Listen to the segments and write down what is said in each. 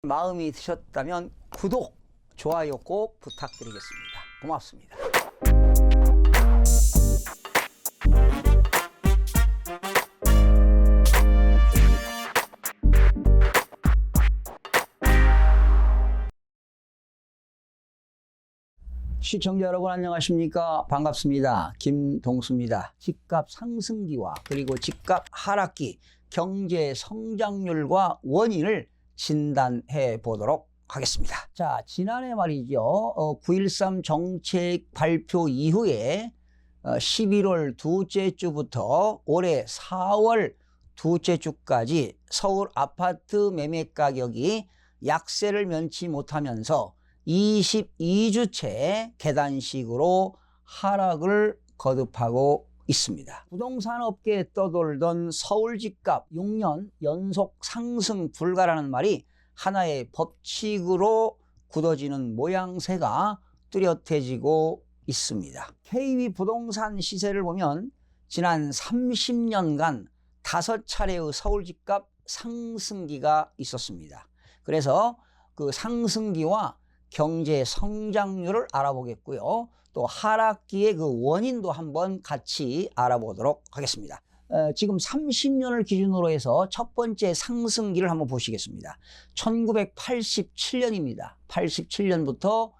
마음이 드셨다면 구독, 좋아요 꼭 부탁드리겠습니다. 고맙습니다. 시청자 여러분 안녕하십니까? 반갑습니다. 김동수입니다. 집값 상승기와 그리고 집값 하락기, 경제 성장률과 원인을 진단해 보도록 하겠습니다. 자, 지난해 말이죠. 9.13 정책 발표 이후에 11월 둘째 주부터 올해 4월 둘째 주까지 서울 아파트 매매 가격이 약세를 면치 못하면서 22주째 계단식으로 하락을 거듭하고 있습니다. 부동산 업계에 떠돌던 서울 집값 6년 연속 상승 불가라는 말이 하나의 법칙으로 굳어지는 모양새가 뚜렷해지고 있습니다. KB 부동산 시세를 보면 지난 30년간 5차례의 서울 집값 상승기가 있었습니다. 그래서 그 상승기와 경제 성장률을 알아보겠고요. 또 하락기의 그 원인도 한번 같이 알아보도록 하겠습니다. 지금 30년을 기준으로 해서 첫 번째 상승기를 한번 보시겠습니다. 1987년입니다. 87년부터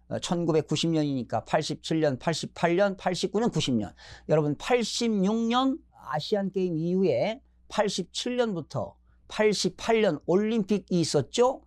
1990년이니까 87년, 88년, 89년, 90년. 여러분 86년 아시안게임 이후에 87년부터 88년 올림픽이 있었죠.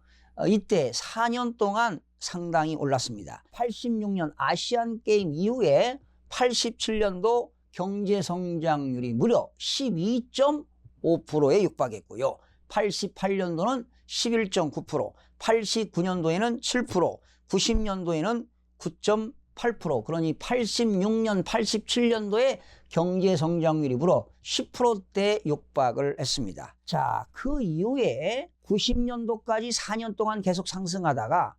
이때 4년 동안 상당히 올랐습니다. 86년 아시안게임 이후에 87년도 경제성장률이 무려 12.5%에 육박했고요. 88년도는 11.9%, 89년도에는 7%, 90년도에는 9.8%, 그러니 86년, 87년도에 경제성장률이 무려 10%대 육박을 했습니다. 자, 그 이후에 90년도까지 4년 동안 계속 상승하다가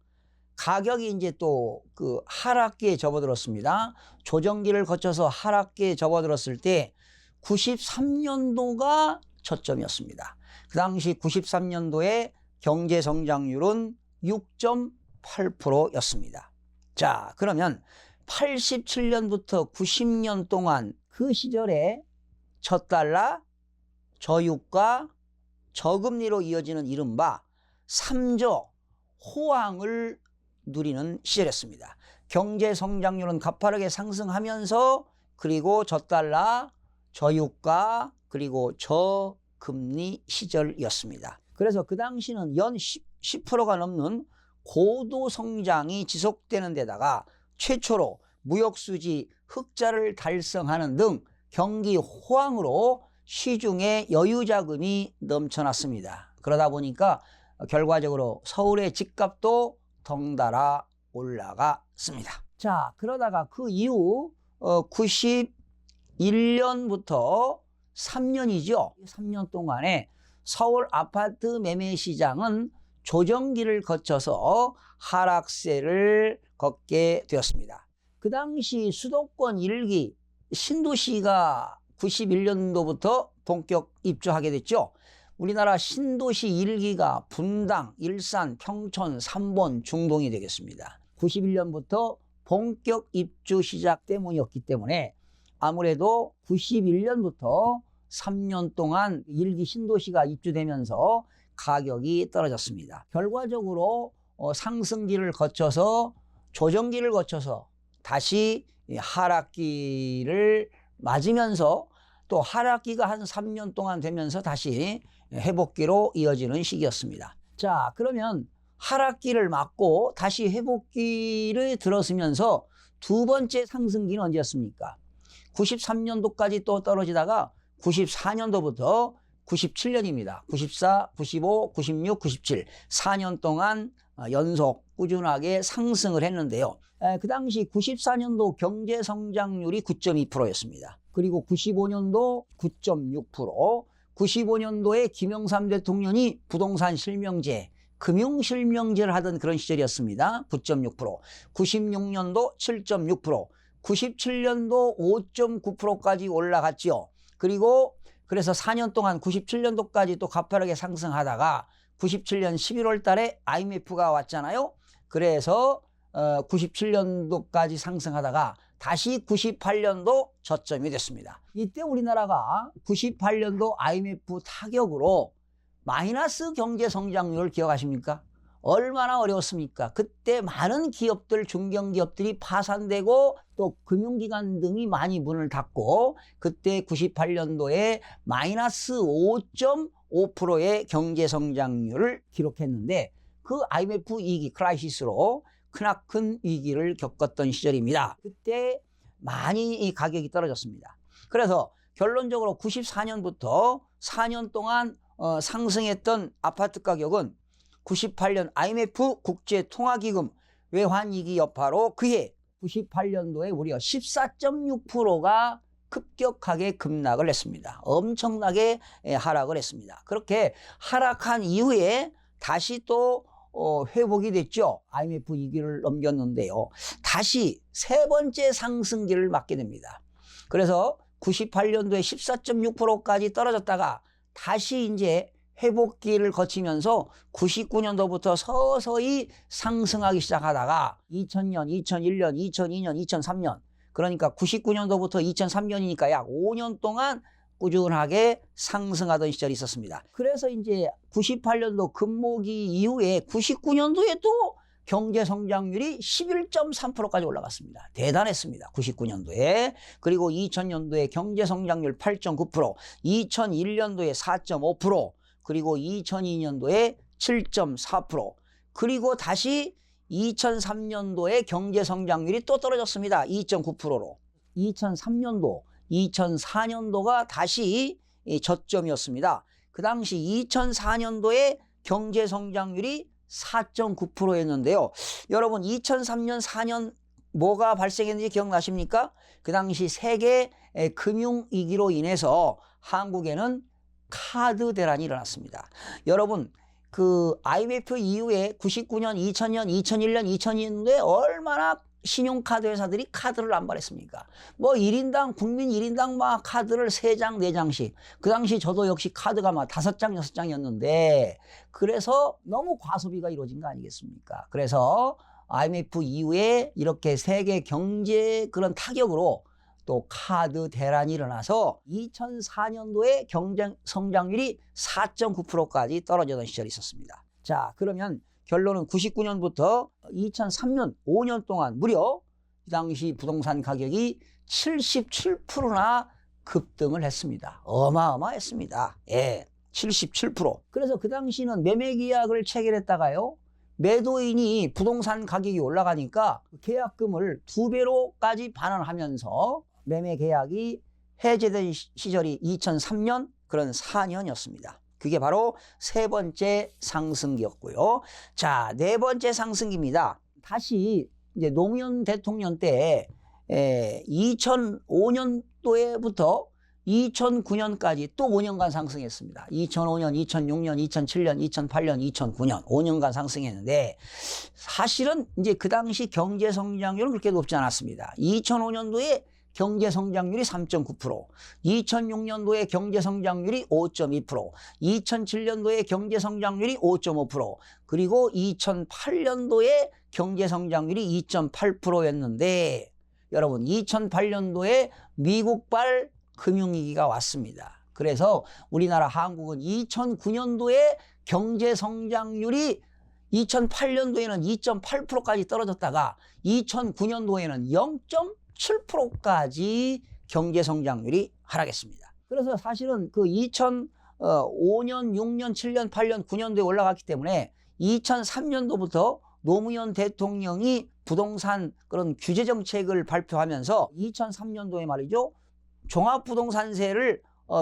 가격이 이제 또 그 하락기에 접어들었습니다. 조정기를 거쳐서 하락기에 접어들었을 때 93년도가 저점이었습니다. 그 당시 93년도에 경제 성장률은 6.8%였습니다. 자, 그러면 87년부터 90년 동안 그 시절에 저달러, 저유가, 저금리로 이어지는 이른바 3조 호황을 누리는 시절이었습니다. 경제 성장률은 가파르게 상승하면서 그리고 저달러, 저유가, 그리고 저금리 시절이었습니다. 그래서 그 당시는 연 10%가 넘는 고도 성장이 지속되는 데다가 최초로 무역수지 흑자를 달성하는 등 경기 호황으로 시중에 여유자금이 넘쳐났습니다. 그러다 보니까 결과적으로 서울의 집값도 덩달아 올라갔습니다. 자, 그러다가 그 이후 91년부터 3년이죠. 3년 동안에 서울 아파트 매매 시장은 조정기를 거쳐서 하락세를 걷게 되었습니다. 그 당시 수도권 1기 신도시가 91년도부터 본격 입주하게 됐죠. 우리나라 신도시 1기가 분당, 일산, 평촌, 삼본, 중동이 되겠습니다. 91년부터 본격 입주 시작 때문이었기 때문에 아무래도 91년부터 3년 동안 1기 신도시가 입주되면서 가격이 떨어졌습니다. 결과적으로 상승기를 거쳐서 조정기를 거쳐서 다시 하락기를 맞으면서 또 하락기가 한 3년 동안 되면서 다시 회복기로 이어지는 시기였습니다. 자, 그러면 하락기를 맞고 다시 회복기를 들어서면서 두 번째 상승기는 언제였습니까? 93년도까지 또 떨어지다가 94년도부터 97년입니다. 94, 95, 96, 97 4년 동안 연속 꾸준하게 상승을 했는데요. 그 당시 94년도 경제성장률이 9.2%였습니다. 그리고 95년도 9.6%, 95년도에 김영삼 대통령이 부동산 실명제, 금융실명제를 하던 그런 시절이었습니다. 9.6%, 96년도 7.6%, 97년도 5.9%까지 올라갔죠. 그리고 그래서 4년 동안 97년도까지 또 가파르게 상승하다가 97년 11월 달에 IMF가 왔잖아요. 그래서 97년도까지 상승하다가 다시 98년도 저점이 됐습니다. 이때 우리나라가 98년도 IMF 타격으로 마이너스 경제 성장률을 기억하십니까? 얼마나 어려웠습니까? 그때 많은 기업들, 중견기업들이 파산되고 또 금융기관 등이 많이 문을 닫고 그때 98년도에 마이너스 5.5%의 경제 성장률을 기록했는데 그 IMF 위기 크라이시스로 크나큰 위기를 겪었던 시절입니다. 그때 많이 이 가격이 떨어졌습니다. 그래서 결론적으로 94년부터 4년 동안 상승했던 아파트 가격은 98년 IMF 국제통화기금 외환위기 여파로 그해 98년도에 무려 14.6%가 급격하게 급락을 했습니다. 엄청나게 하락을 했습니다. 그렇게 하락한 이후에 다시 또 회복이 됐죠. IMF 위기를 넘겼는데요. 다시 세 번째 상승기를 맞게 됩니다. 그래서 98년도에 14.6%까지 떨어졌다가 다시 이제 회복기를 거치면서 99년도부터 서서히 상승하기 시작하다가 2000년, 2001년, 2002년, 2003년 그러니까 99년도부터 2003년이니까 약 5년 동안 꾸준하게 상승하던 시절이 있었습니다. 그래서 이제 98년도 금모기 이후에 99년도에 또 경제 성장률이 11.3%까지 올라갔습니다. 대단했습니다. 99년도에. 그리고 2000년도에 경제 성장률 8.9%, 2001년도에 4.5%, 그리고 2002년도에 7.4%, 그리고 다시 2003년도에 경제 성장률이 또 떨어졌습니다. 2.9%로. 2003년도, 2004년도가 다시 저점이었습니다. 그 당시 2004년도에 경제 성장률이 4.9%였는데요. 여러분 2003년, 4년 뭐가 발생했는지 기억나십니까? 그 당시 세계 금융위기로 인해서 한국에는 카드 대란이 일어났습니다. 여러분 그 IMF 이후에 99년, 2000년, 2001년, 2002년도에 얼마나 신용카드 회사들이 카드를 남발했습니까? 뭐 1인당, 국민 1인당 막 카드를 3장, 4장씩. 그 당시 저도 역시 카드가 막 5장, 6장이었는데 그래서 너무 과소비가 이루어진 거 아니겠습니까? 그래서 IMF 이후에 이렇게 세계 경제 그런 타격으로 또 카드 대란이 일어나서 2004년도에 경제 성장률이 4.9%까지 떨어지던 시절이 있었습니다. 자, 그러면 결론은 99년부터 2003년 5년 동안 무려 이 당시 부동산 가격이 77%나 급등을 했습니다. 어마어마했습니다. 예, 77%. 그래서 그 당시는 매매 계약을 체결했다가요. 매도인이 부동산 가격이 올라가니까 계약금을 2배로까지 반환하면서 매매 계약이 해제된 시절이 2003년 그런 4년이었습니다. 그게 바로 세 번째 상승기였고요. 자, 네 번째 상승기입니다. 다시 이제 노무현 대통령 때 2005년도에부터 2009년까지 또 5년간 상승했습니다. 2005년, 2006년, 2007년, 2008년, 2009년 5년간 상승했는데 사실은 이제 그 당시 경제 성장률은 그렇게 높지 않았습니다. 2005년도에 경제 성장률이 3.9%, 2006년도에 경제 성장률이 5.2%, 2007년도에 경제 성장률이 5.5%, 그리고 2008년도에 경제 성장률이 2.8%였는데 여러분 2008년도에 미국발 금융위기가 왔습니다. 그래서 우리나라 한국은 2009년도에 경제 성장률이 2008년도에는 2.8%까지 떨어졌다가 2009년도에는 0.7%까지 경제 성장률이 하락했습니다. 그래서 사실은 그 2005년, 6년, 7년, 8년, 9년도에 올라갔기 때문에 2003년도부터 노무현 대통령이 부동산 그런 규제 정책을 발표하면서 2003년도에 말이죠. 종합부동산세를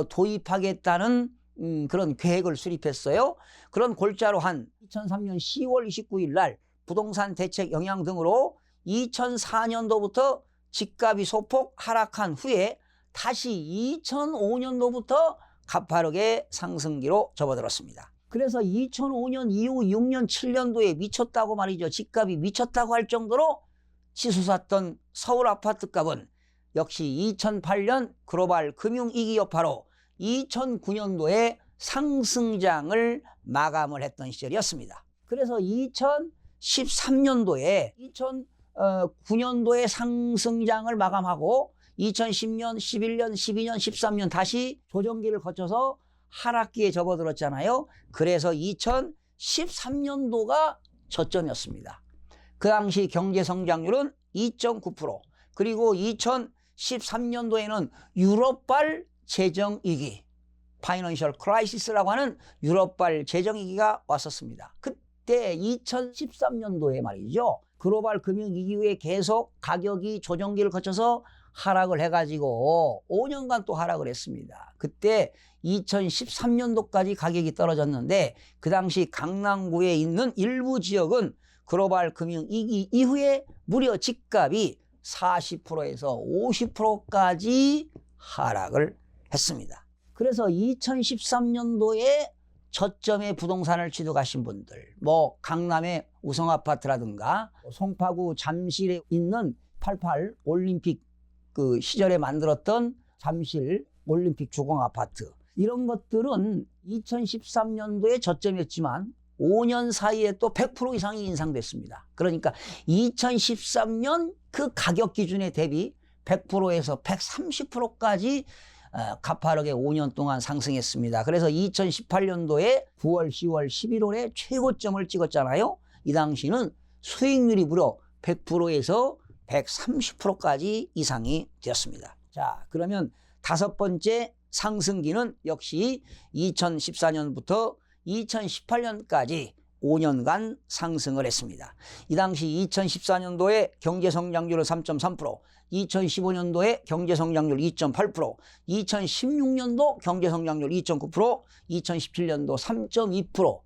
도입하겠다는 그런 계획을 수립했어요. 그런 골자로 한 2003년 10월 29일 날 부동산 대책 영향 등으로 2004년도부터 집값이 소폭 하락한 후에 다시 2005년도부터 가파르게 상승기로 접어들었습니다. 그래서 2005년 이후 6년, 7년도에 미쳤다고 말이죠. 집값이 미쳤다고 할 정도로 치솟았던 서울 아파트값은 역시 2008년 글로벌 금융위기 여파로 2009년도에 상승장을 마감을 했던 시절이었습니다. 그래서 2013년도에 2009년도에 상승장을 마감하고 2010년, 11년, 12년, 13년 다시 조정기를 거쳐서 하락기에 접어들었잖아요. 그래서 2013년도가 저점이었습니다. 그 당시 경제성장률은 2.9%, 그리고 2013년도에는 유럽발 재정위기, 파이낸셜 크라이시스라고 하는 유럽발 재정위기가 왔었습니다. 그때 2013년도에 말이죠. 글로벌 금융위기 후에 계속 가격이 조정기를 거쳐서 하락을 해가지고 5년간 또 하락을 했습니다. 그때 2013년도까지 가격이 떨어졌는데 그 당시 강남구에 있는 일부 지역은 글로벌 금융위기 이후에 무려 집값이 40%에서 50%까지 하락을 했습니다. 그래서 2013년도에 저점의 부동산을 취득하신 분들, 뭐 강남의 우성아파트라든가 송파구 잠실에 있는 88 올림픽 그 시절에 만들었던 잠실 올림픽 주공아파트, 이런 것들은 2013년도에 저점이었지만 5년 사이에 또 100% 이상이 인상됐습니다. 그러니까 2013년 그 가격 기준에 대비 100%에서 130%까지 가파르게 5년 동안 상승했습니다. 그래서 2018년도에 9월, 10월, 11월에 최고점을 찍었잖아요. 이 당시는 수익률이 무려 100%에서 130%까지 이상이 되었습니다. 자, 그러면 다섯 번째 상승기는 역시 2014년부터 2018년까지 5년간 상승을 했습니다. 이 당시 2014년도에 경제성장률은 3.3%, 2015년도에 경제성장률 2.8%, 2016년도 경제성장률 2.9%, 2017년도 3.2%,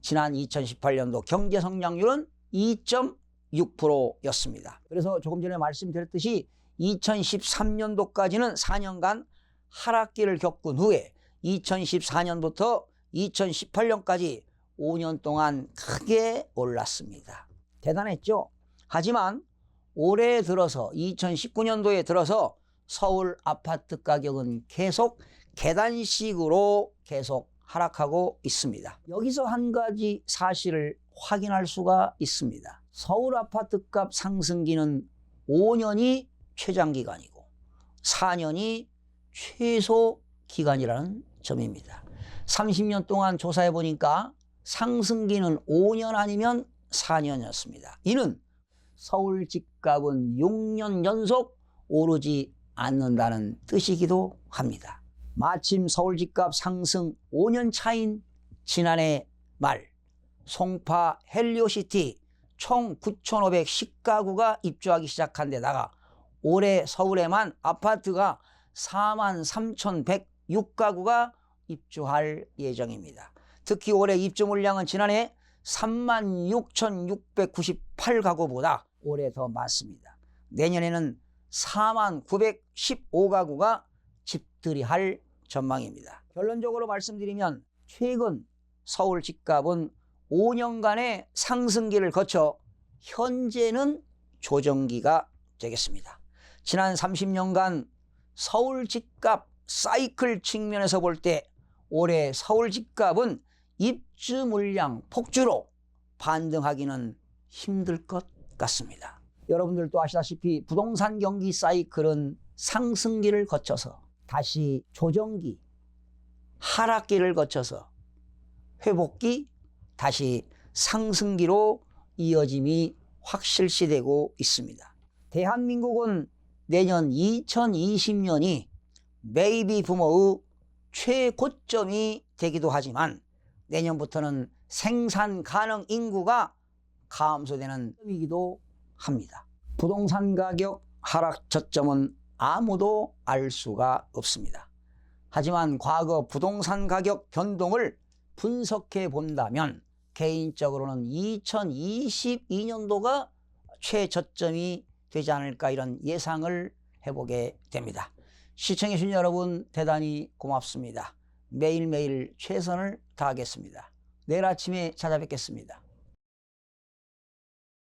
지난 2018년도 경제성장률은 2.6%였습니다. 그래서 조금 전에 말씀드렸듯이 2013년도까지는 4년간 하락기를 겪은 후에 2014년부터 2018년까지 5년 동안 크게 올랐습니다. 대단했죠? 하지만 올해 들어서 2019년도에 들어서 서울 아파트 가격은 계속 계단식으로 계속 하락하고 있습니다. 여기서 한 가지 사실을 확인할 수가 있습니다. 서울 아파트값 상승기는 5년이 최장기간이고 4년이 최소 기간이라는 점입니다. 30년 동안 조사해 보니까 상승기는 5년 아니면 4년이었습니다. 이는 서울 집값은 6년 연속 오르지 않는다는 뜻이기도 합니다. 마침 서울 집값 상승 5년 차인 지난해 말 송파 헬리오시티 총 9,510가구가 입주하기 시작한 데다가 올해 서울에만 아파트가 43,106가구가 입주할 예정입니다. 특히 올해 입주 물량은 지난해 36,698가구보다 올해 더 많습니다. 내년에는 49,915가구가 집들이할 전망입니다. 결론적으로 말씀드리면 최근 서울 집값은 5년간의 상승기를 거쳐 현재는 조정기가 되겠습니다. 지난 30년간 서울 집값 사이클 측면에서 볼 때 올해 서울 집값은 입주 물량 폭주로 반등하기는 힘들 것 같습니다. 여러분들도 아시다시피 부동산 경기 사이클은 상승기를 거쳐서 다시 조정기, 하락기를 거쳐서 회복기, 다시 상승기로 이어짐이 확실시되고 있습니다. 대한민국은 내년 2020년이 베이비 부머의 최고점이 되기도 하지만 내년부터는 생산 가능 인구가 감소되는 점이기도 합니다. 부동산 가격 하락 저점은 아무도 알 수가 없습니다. 하지만 과거 부동산 가격 변동을 분석해 본다면 개인적으로는 2022년도가 최저점이 되지 않을까 이런 예상을 해보게 됩니다. 시청해 주신 여러분 대단히 고맙습니다. 매일매일 최선을 다하겠습니다. 내일 아침에 찾아뵙겠습니다.